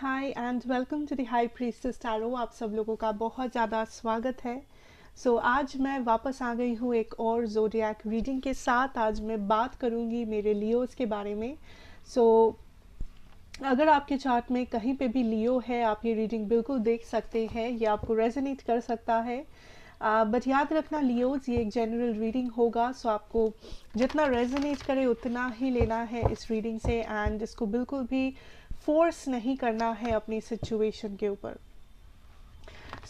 Hi and welcome to the high priestess tarot. आप सब लोगों का बहुत ज़्यादा स्वागत है। आज मैं वापस आ गई हूँ एक और ज़ोडिएक रीडिंग के साथ। आज मैं बात करूँगी मेरे लियोज़ के बारे में। अगर आपके चार्ट में कहीं पे भी लियो है, आप ये रीडिंग बिल्कुल देख सकते हैं, ये आपको रेजोनेट कर सकता है। बट याद रखना लियोज़, ये एक जनरल रीडिंग होगा, सो आपको जितना रेजोनेट करे उतना ही लेना है इस रीडिंग से, एंड इसको बिल्कुल भी फोर्स नहीं करना है अपनी सिचुएशन के ऊपर।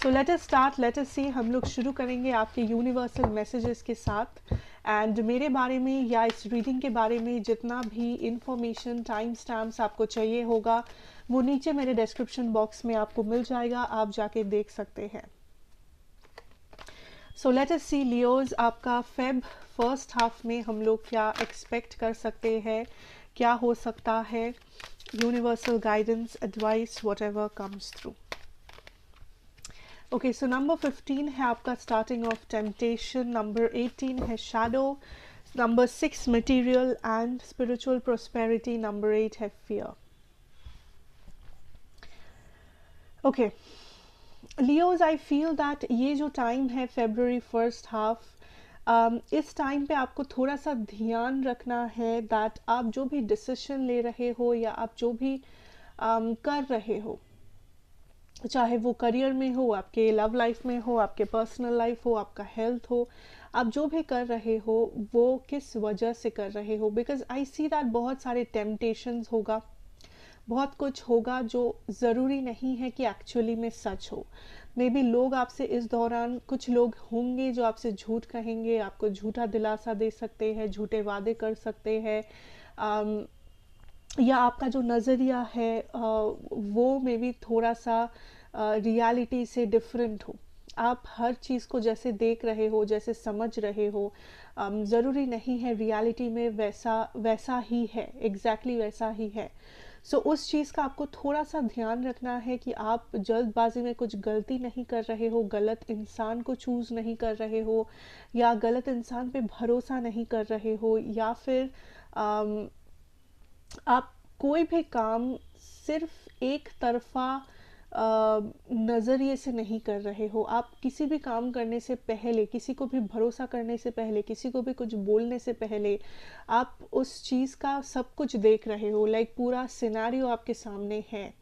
Let us start, let us see. हम लोग शुरू करेंगे आपके यूनिवर्सल मैसेजेस के साथ। एंड मेरे बारे में या इस रीडिंग के बारे में जितना भी इंफॉर्मेशन, टाइम स्टैम्प्स आपको चाहिए होगा, वो नीचे मेरे डिस्क्रिप्शन बॉक्स में आपको मिल जाएगा, आप जाके देख सकते हैं। लेट अस सी लियोज, आपका फेब फर्स्ट हाफ में हम लोग क्या एक्सपेक्ट कर सकते हैं, क्या हो सकता है। Universal guidance, advice, whatever comes through. Okay, so number 15 है आपका स्टार्टिंग ऑफ टेम्पटेशन, नंबर 18 है shadow, number 6 material and spiritual prosperity, number 8 है fear. Okay Leos, I feel that ये जो टाइम है फरवरी फर्स्ट हाफ, इस टाइम पे आपको थोड़ा सा ध्यान रखना है दैट आप जो भी डिसीजन ले रहे हो या आप जो भी कर रहे हो, चाहे वो करियर में हो, आपके लव लाइफ में हो, आपके पर्सनल लाइफ हो, आपका हेल्थ हो, आप जो भी कर रहे हो वो किस वजह से कर रहे हो। बिकॉज आई सी दैट बहुत सारे टेम्पटेशंस होगा, बहुत कुछ होगा जो ज़रूरी नहीं है कि एक्चुअली में सच हो। मे बी लोग आपसे इस दौरान, कुछ लोग होंगे जो आपसे झूठ कहेंगे, आपको झूठा दिलासा दे सकते हैं, झूठे वादे कर सकते हैं, या आपका जो नज़रिया है वो मे बी थोड़ा सा रियलिटी से डिफरेंट हो। आप हर चीज़ को जैसे देख रहे हो, जैसे समझ रहे हो, ज़रूरी नहीं है रियलिटी में वैसा वैसा ही है, एग्जैक्टली वैसा ही है। उस चीज़ का आपको थोड़ा सा ध्यान रखना है कि आप जल्दबाजी में कुछ गलती नहीं कर रहे हो, गलत इंसान को चूज़ नहीं कर रहे हो, या गलत इंसान पे भरोसा नहीं कर रहे हो, या फिर आप कोई भी काम सिर्फ एक तरफा नज़रिए से नहीं कर रहे हो। आप किसी भी काम करने से पहले, किसी को भी भरोसा करने से पहले, किसी को भी कुछ बोलने से पहले आप उस चीज़ का सब कुछ देख रहे हो। लाइक पूरा सिनेरियो आपके सामने है,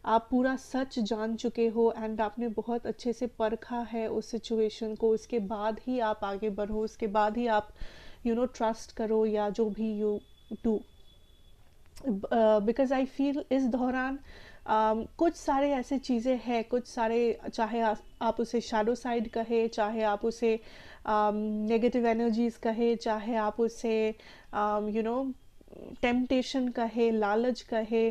आप पूरा सच जान चुके हो, एंड आपने बहुत अच्छे से परखा है उस सिचुएशन को। उसके बाद ही आप आगे बढ़ो, उसके बाद ही आप ट्रस्ट करो या जो भी you do. Because I feel इस दौरान कुछ सारे ऐसे चीज़ें हैं, कुछ सारे, चाहे आप उसे शैडो साइड कहे, चाहे आप उसे नेगेटिव एनर्जीज कहे, चाहे आप उसे टेम्पटेशन कहे, लालच कहे,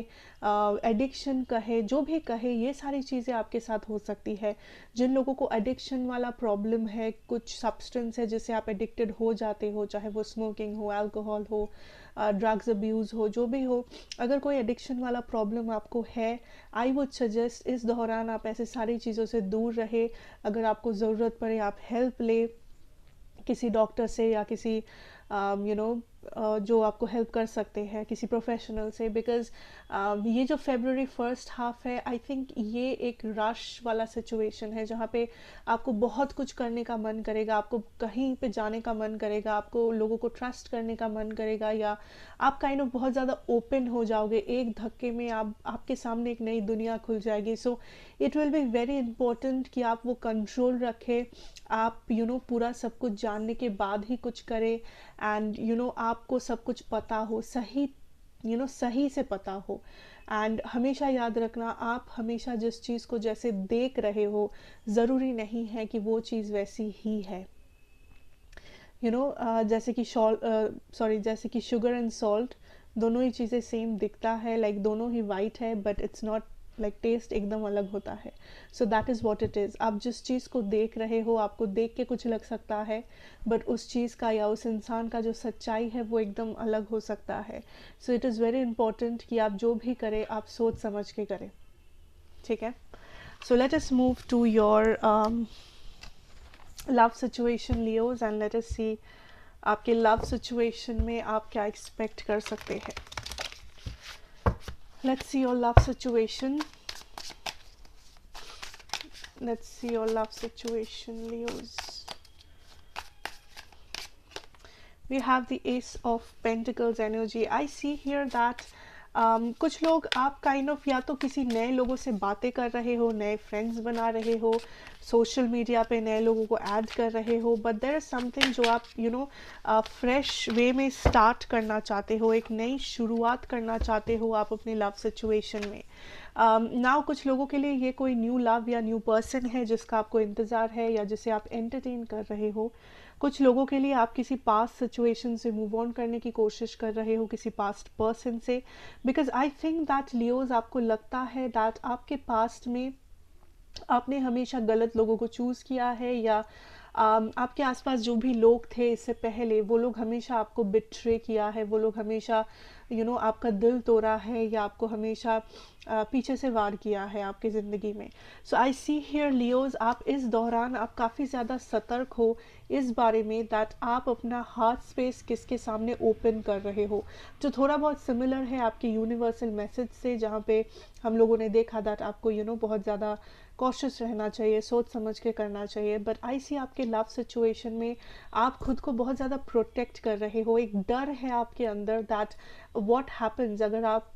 एडिक्शन कहे, जो भी कहे, ये सारी चीज़ें आपके साथ हो सकती है। जिन लोगों को एडिक्शन वाला प्रॉब्लम है, कुछ सब्सटेंस है जिससे आप एडिक्टेड हो जाते हो, चाहे वो स्मोकिंग हो, अल्कोहल हो, ड्रग्स अब्यूज़ हो, जो भी हो, अगर कोई एडिक्शन वाला प्रॉब्लम आपको है, आई वुड सजेस्ट इस दौरान आप ऐसे सारी चीज़ों से दूर रहे। अगर आपको ज़रूरत पड़े आप हेल्प ले किसी डॉक्टर से, या किसी जो आपको हेल्प कर सकते हैं, किसी प्रोफेशनल से। बिकॉज ये जो फेब्रुअरी फर्स्ट हाफ है, आई थिंक ये एक रश वाला सिचुएशन है जहाँ पे आपको बहुत कुछ करने का मन करेगा, आपको कहीं पे जाने का मन करेगा, आपको लोगों को ट्रस्ट करने का मन करेगा, या आप काइंड ऑफ बहुत ज़्यादा ओपन हो जाओगे। एक धक्के में आपके सामने एक नई दुनिया खुल जाएगी। It will be very important कि आप वो कंट्रोल रखें, आप पूरा सब कुछ जानने के बाद ही कुछ करें, एंड आपको सब कुछ पता हो, सही सही से पता हो। एंड हमेशा याद रखना, आप हमेशा जिस चीज़ को जैसे देख रहे हो, ज़रूरी नहीं है कि वो चीज़ वैसी ही है। जैसे कि जैसे कि शुगर एंड सॉल्ट, दोनों ही चीज़ें सेम दिखता है, लाइक दोनों ही वाइट है, but it's not like taste एकदम अलग होता है। That is what it is. आप जिस चीज़ को देख रहे हो, आपको देख के कुछ लग सकता है, बट उस चीज़ का या उस इंसान का जो सच्चाई है वो एकदम अलग हो सकता है। इट इज़ वेरी इंपॉर्टेंट कि आप जो भी करें आप सोच समझ के करें, ठीक है। Let us move to your love situation Leos, and let us see आपके लव सिचुएशन में आप क्या एक्सपेक्ट कर सकते हैं। Let's see your love situation. Let's see your love situation, Leos. We have the Ace of Pentacles energy. I see here that कुछ लोग आप काइंड ऑफ या तो किसी नए लोगों से बातें कर रहे हो, नए फ्रेंड्स बना रहे हो, सोशल मीडिया पे नए लोगों को ऐड कर रहे हो, बट देयर इज समथिंग जो आप फ्रेश वे में स्टार्ट करना चाहते हो, एक नई शुरुआत करना चाहते हो आप अपने लव सिचुएशन में. नाउ कुछ लोगों के लिए ये कोई न्यू लव या न्यू पर्सन है जिसका आपको इंतज़ार है या जिसे आप एंटरटेन कर रहे हो. कुछ लोगों के लिए आप किसी पास्ट सिचुएशन से मूव ऑन करने की कोशिश कर रहे हो, किसी पास्ट पर्सन से, because I think that Leos आपको लगता है दैट आपके पास्ट में आपने हमेशा गलत लोगों को चूज़ किया है, या आपके आसपास जो भी लोग थे इससे पहले वो लोग हमेशा आपको बिट्रे किया है, वो लोग हमेशा आपका दिल तोड़ा है या आपको हमेशा पीछे से वार किया है आपकी ज़िंदगी में. सो आई सी हियर लियोज, आप इस दौरान आप काफ़ी ज़्यादा सतर्क हो इस बारे में दैट आप अपना हार्ट स्पेस किसके सामने ओपन कर रहे हो, जो थोड़ा बहुत सिमिलर है आपके यूनिवर्सल मैसेज से, जहाँ पे हम लोगों ने देखा दैट आपको बहुत ज़्यादा कॉशियस रहना चाहिए, सोच समझ के करना चाहिए. बट आई सी आपके लव सिचुएशन में आप खुद को बहुत ज़्यादा प्रोटेक्ट कर रहे हो. एक डर है आपके अंदर दैट व्हाट हैपन्स अगर आप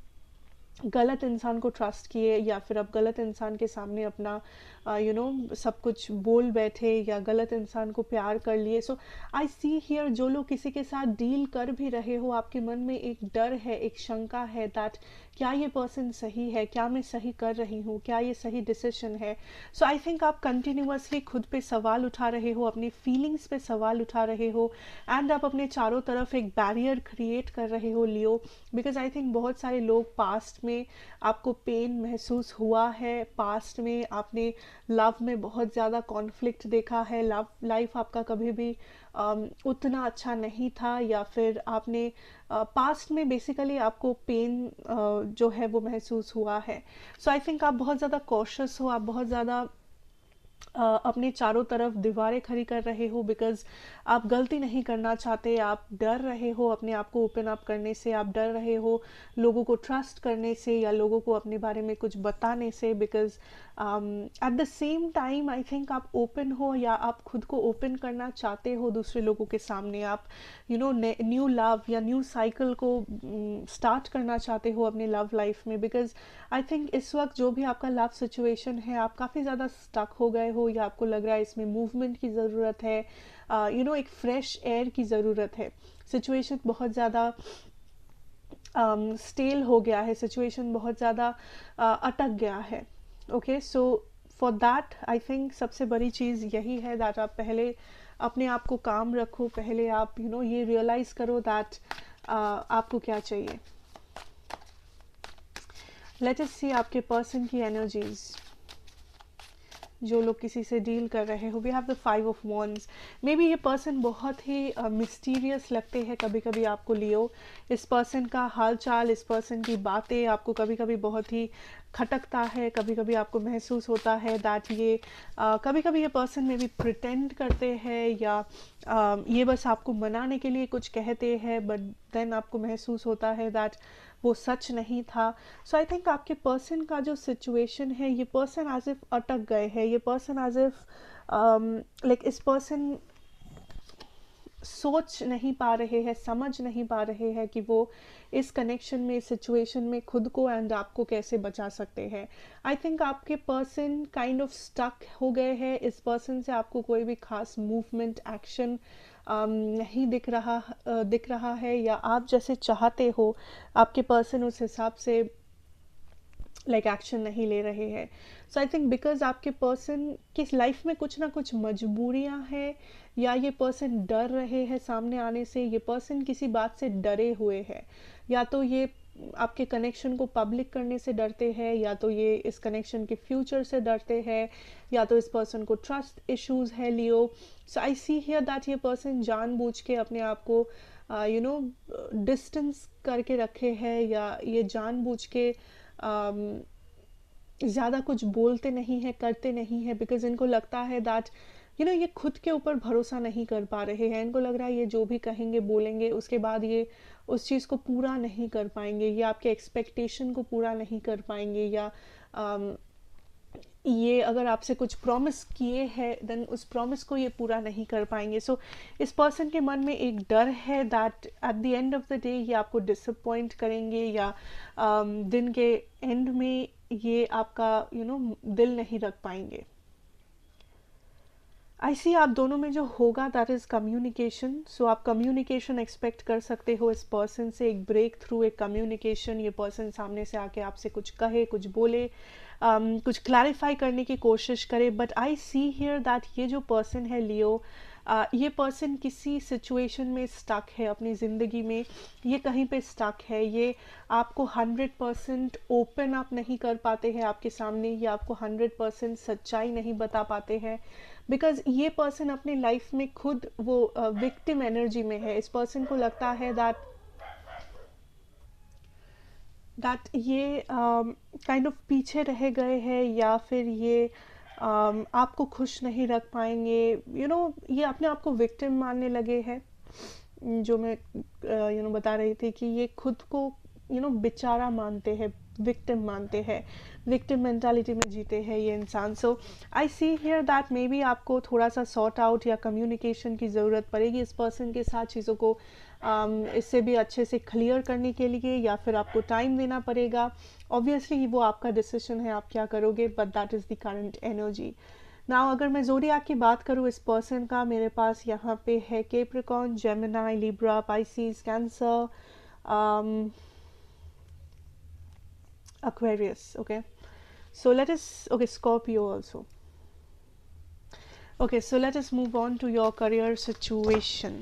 गलत इंसान को ट्रस्ट किए या फिर आप गलत इंसान के सामने अपना सब कुछ बोल बैठे या गलत इंसान को प्यार कर लिए. सो आई सी हियर जो लोग किसी के साथ डील कर भी रहे हो, आपके मन में एक डर है, एक शंका है दैट क्या ये पर्सन सही है, क्या मैं सही कर रही हूँ, क्या ये सही डिसीजन है. सो आई थिंक आप कंटिन्यूसली खुद पे सवाल उठा रहे हो, अपनी फीलिंग्स पे सवाल उठा रहे हो, एंड आप अपने चारों तरफ एक बैरियर क्रिएट कर रहे हो लियो, बिकॉज आई थिंक बहुत सारे लोग पास्ट में आपको पेन महसूस हुआ है, पास्ट में आपने लव में बहुत ज़्यादा कॉन्फ्लिक्ट देखा है, लव लाइफ आपका कभी भी उतना अच्छा नहीं था, या फिर आपने पास्ट में बेसिकली आपको पेन जो है वो महसूस हुआ है. सो आई थिंक आप बहुत ज़्यादा कॉशियस हो, आप बहुत ज़्यादा अपने चारों तरफ दीवारें खड़ी कर रहे हो, बिकॉज आप गलती नहीं करना चाहते, आप डर रहे हो अपने आप को ओपन अप करने से, आप डर रहे हो लोगों को ट्रस्ट करने से या लोगों को अपने बारे में कुछ बताने से, because at the same time I think आप ओपन हो या आप खुद को ओपन करना चाहते हो दूसरे लोगों के सामने. आप न्यू लव या न्यू साइकिल को स्टार्ट करना चाहते हो अपने लव लाइफ में, बिकॉज आई थिंक इस वक्त जो भी आपका लव सिचुएशन है आप काफ़ी ज़्यादा स्टक हो गए हो, या आपको लग रहा है इसमें मूवमेंट की ज़रूरत है, एक फ्रेश एयर की ज़रूरत है. सिचुएशन बहुत ज़्यादा स्टेल हो गया है, सिचुएशन बहुत ज़्यादा अटक गया है. Okay, so for that I think सबसे बड़ी चीज़ यही है दैट आप पहले अपने आप को काम रखो, पहले आप ये रियलाइज़ करो दैट आपको क्या चाहिए. लेट अस सी आपके पर्सन की एनर्जीज, जो लोग किसी से डील कर रहे हो. We have the 5 of wands. Maybe ये पर्सन बहुत ही मिस्टीरियस लगते हैं कभी कभी आपको लियो. इस पर्सन का हाल चाल, इस पर्सन की बातें आपको कभी कभी बहुत ही खटकता है, कभी कभी आपको महसूस होता है दैट ये कभी कभी ये पर्सन में भी प्रिटेंड करते हैं या ये बस आपको मनाने के लिए कुछ कहते हैं, बट देन आपको महसूस होता है दैट वो सच नहीं था. सो आई थिंक आपके पर्सन का जो सिचुएशन है, ये पर्सन एज इफ अटक गए हैं, ये पर्सन एज इफ लाइक इस पर्सन सोच नहीं पा रहे हैं, समझ नहीं पा रहे हैं कि वो इस कनेक्शन में, इस सिचुएशन में खुद को एंड आपको कैसे बचा सकते हैं. आई थिंक आपके पर्सन काइंड ऑफ स्टक हो गए हैं. इस पर्सन से आपको कोई भी खास मूवमेंट, एक्शन नहीं दिख रहा है, या आप जैसे चाहते हो आपके पर्सन उस हिसाब से एक्शन नहीं ले रहे हैं. सो आई थिंक बिकॉज आपके पर्सन की लाइफ में कुछ ना कुछ मजबूरियां हैं, या ये पर्सन डर रहे हैं सामने आने से, ये पर्सन किसी बात से डरे हुए हैं, या तो ये आपके कनेक्शन को पब्लिक करने से डरते हैं, या तो ये इस कनेक्शन के फ्यूचर से डरते हैं, या तो इस पर्सन को ट्रस्ट इश्यूज है लियो. सो आई सी हियर दैट ये पर्सन जानबूझ के अपने आप को डिस्टेंस करके रखे हैं, या ये जानबूझ के ज़्यादा कुछ बोलते नहीं हैं, करते नहीं हैं, बिकॉज इनको लगता है दैट ये खुद के ऊपर भरोसा नहीं कर पा रहे हैं. इनको लग रहा है ये जो भी कहेंगे, बोलेंगे, उसके बाद ये उस चीज़ को पूरा नहीं कर पाएंगे, या आपके एक्सपेक्टेशन को पूरा नहीं कर पाएंगे, या ये अगर आपसे कुछ प्रॉमिस किए हैं देन उस प्रॉमिस को ये पूरा नहीं कर पाएंगे। सो इस पर्सन के मन में एक डर है that at the end of the day ये आपको डिसअपॉइंट करेंगे, या दिन के एंड में ये आपका दिल नहीं रख पाएंगे। आई सी आप दोनों में जो होगा दैट इज़ कम्युनिकेशन। सो आप कम्युनिकेशन एक्सपेक्ट कर सकते हो इस पर्सन से, एक ब्रेक थ्रू, एक कम्युनिकेशन। ये पर्सन सामने से आके आपसे कुछ कहे, कुछ बोले, कुछ क्लैरिफाई करने की कोशिश करे। But I see here that ये जो पर्सन है लियो, ये पर्सन किसी सिचुएशन में स्टक है अपनी ज़िंदगी में, ये कहीं पे स्टक है, ये आपको 100% ओपन अप नहीं कर पाते हैं आपके सामने, ये आपको 100% सच्चाई नहीं बता पाते हैं, बिकॉज ये पर्सन अपने लाइफ में खुद वो विक्टिम एनर्जी में है। इस पर्सन को लगता है दैट ये काइंड ऑफ पीछे रह गए हैं, या फिर ये आपको खुश नहीं रख पाएंगे। ये अपने आप को विक्टिम मानने लगे हैं, जो मैं बता रही थी कि ये खुद को बेचारा मानते हैं, विक्टिम मानते हैं, विक्टिम मेंटालिटी में जीते हैं ये इंसान। So I see here that may be आपको थोड़ा सा सॉर्ट आउट या कम्युनिकेशन की ज़रूरत पड़ेगी इस पर्सन के साथ, चीज़ों को इससे भी अच्छे से क्लियर करने के लिए, या फिर आपको टाइम देना पड़ेगा। ऑब्वियसली वो आपका डिसीजन है, आप क्या करोगे, but that is the current energy. Now अगर मैं ज़ोडिएक की बात करूँ इस पर्सन का, मेरे पास यहाँ पे है Capricorn, Gemini, Libra, Pisces, cancer, Aquarius. Okay, so let us, okay, Scorpio also. Okay, so let us move on to your career situation.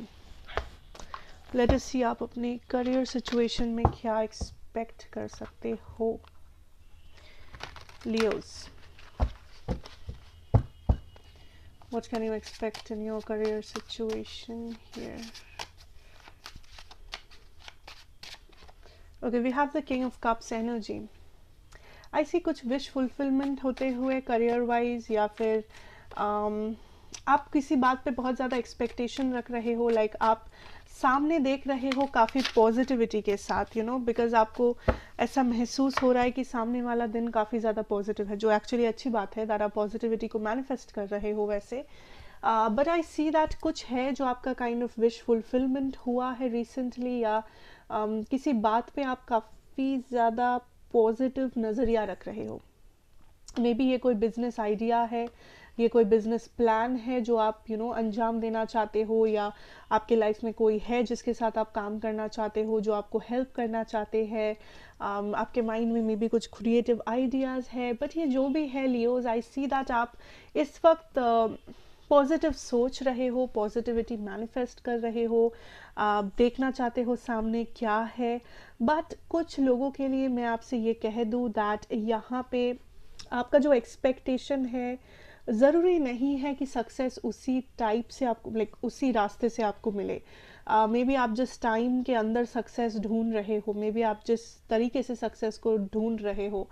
Let us see आप अपने career situation में क्या expect कर सकते हो। Leos, what can you expect in your career situation here? Okay, we have the King of Cups energy. आई सी कुछ wish fulfilment होते हुए करियर वाइज, या फिर आप किसी बात पे बहुत ज़्यादा एक्सपेक्टेशन रख रहे हो, लाइक आप सामने देख रहे हो काफ़ी पॉजिटिविटी के साथ, बिकॉज आपको ऐसा महसूस हो रहा है कि सामने वाला दिन काफ़ी ज़्यादा पॉजिटिव है, जो एक्चुअली अच्छी बात है दैट आप पॉजिटिविटी को मैनिफेस्ट कर रहे हो वैसे। बट आई सी दैट कुछ है जो आपका काइंड ऑफ विश फुलफिलमेंट हुआ है रिसेंटली, या किसी बात पे आप काफ़ी ज़्यादा पॉजिटिव नज़रिया रख रहे हो। मे बी ये कोई बिजनेस आइडिया है, ये कोई बिजनेस प्लान है जो आप अंजाम देना चाहते हो, या आपके लाइफ में कोई है जिसके साथ आप काम करना चाहते हो, जो आपको हेल्प करना चाहते हैं। आपके माइंड में मे बी कुछ क्रिएटिव आइडियाज़ है। बट ये जो भी है लियोज, आई सी दैट आप इस वक्त पॉजिटिव सोच रहे हो, पॉजिटिविटी मैनिफेस्ट कर रहे हो, देखना चाहते हो सामने क्या है। बट कुछ लोगों के लिए मैं आपसे ये कह दूँ दैट यहाँ पे आपका जो एक्सपेक्टेशन है, ज़रूरी नहीं है कि सक्सेस उसी टाइप से आपको, लाइक उसी रास्ते से आपको मिले। मे बी आप जिस टाइम के अंदर सक्सेस ढूंढ रहे हो, मे बी आप जिस तरीके से सक्सेस को ढूंढ रहे हो,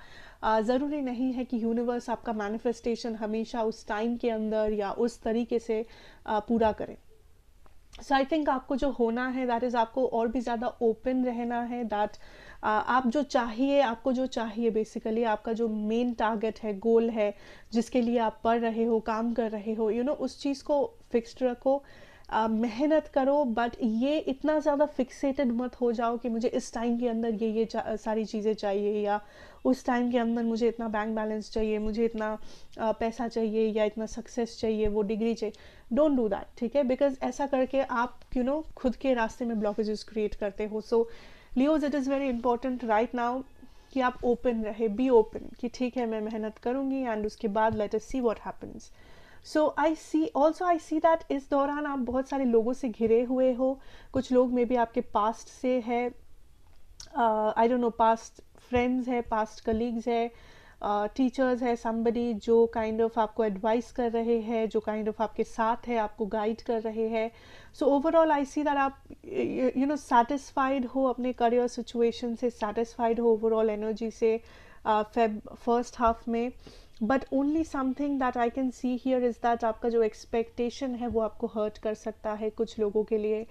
ज़रूरी नहीं है कि यूनिवर्स आपका मैनिफेस्टेशन हमेशा उस टाइम के अंदर या उस तरीके से पूरा करे। सो आई थिंक आपको जो होना है दैट इज़ आपको और भी ज़्यादा ओपन रहना है, दैट आप जो चाहिए, आपको जो चाहिए बेसिकली आपका जो मेन टारगेट है, गोल है, जिसके लिए आप पढ़ रहे हो, काम कर रहे हो, उस चीज़ को फिक्स्ड रखो, मेहनत करो। बट ये इतना ज़्यादा फिक्सेटेड मत हो जाओ कि मुझे इस टाइम के अंदर ये सारी चीज़ें चाहिए, या उस टाइम के अंदर मुझे इतना बैंक बैलेंस चाहिए, मुझे इतना पैसा चाहिए, या इतना सक्सेस चाहिए, वो डिग्री चाहिए। डोंट डू दैट, ठीक है, बिकॉज ऐसा करके आप खुद के रास्ते में ब्लॉकेजेस क्रिएट करते हो। So Leos, it is very important right now कि आप ओपन रहे, बी ओपन कि ठीक है मैं मेहनत करूँगी एंड उसके बाद late us see what happens. So I see that इस दौरान आप बहुत सारे लोगों से घिरे हुए हो। कुछ लोग मे बी आपके पास्ट से है, I don't know, past friends है, पास्ट कलीग्स है, टीचर्स है, समबडी जो काइंड ऑफ आपको एडवाइस कर रहे हैं, जो काइंड ऑफ आपके साथ है, आपको गाइड कर रहे हैं। So overall I see that आप सेटिस्फाइड हो अपने करियर सिचुएशन से, सेटिस्फाइड हो ओवरऑल एनर्जी से फेब फर्स्ट हाफ में। But only something that I can see here is that आपका जो एक्सपेक्टेशन है वो आपको हर्ट कर सकता है कुछ लोगों के लिए,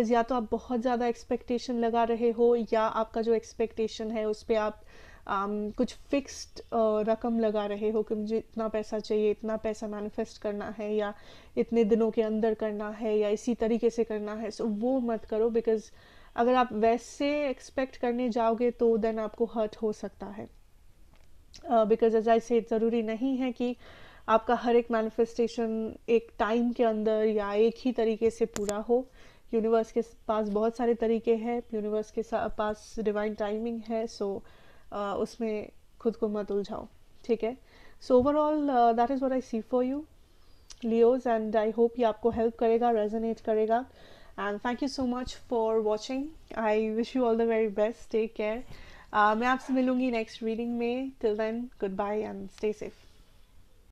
या तो आप बहुत ज़्यादा एक्सपेक्टेशन लगा रहे हो, या आपका जो एक्सपेक्टेशन है उस पर आप कुछ फिक्स्ड रकम लगा रहे हो कि मुझे इतना पैसा चाहिए, इतना पैसा मैनिफेस्ट करना है, या इतने दिनों के अंदर करना है, या इसी तरीके से करना है, सो वो मत करो। बिकॉज अगर आप वैसे एक्सपेक्ट करने जाओगे तो देन आपको हर्ट हो सकता है। बिकॉज एज आई से ज़रूरी नहीं है कि आपका हर एक मैनिफेस्टेशन एक टाइम के अंदर या एक ही तरीके से पूरा हो। यूनिवर्स के पास बहुत सारे तरीके हैं, यूनिवर्स के पास डिवाइन टाइमिंग है, सो उसमें खुद को मत उलझाओ, ठीक है। So overall that is what I see for you Leos, and I hope ये आपको हेल्प करेगा, रेजोनेट करेगा। And thank you so much for watching. I wish you all the very best, take care. मैं आपसे मिलूंगी next reading में। Till then, goodbye and stay safe.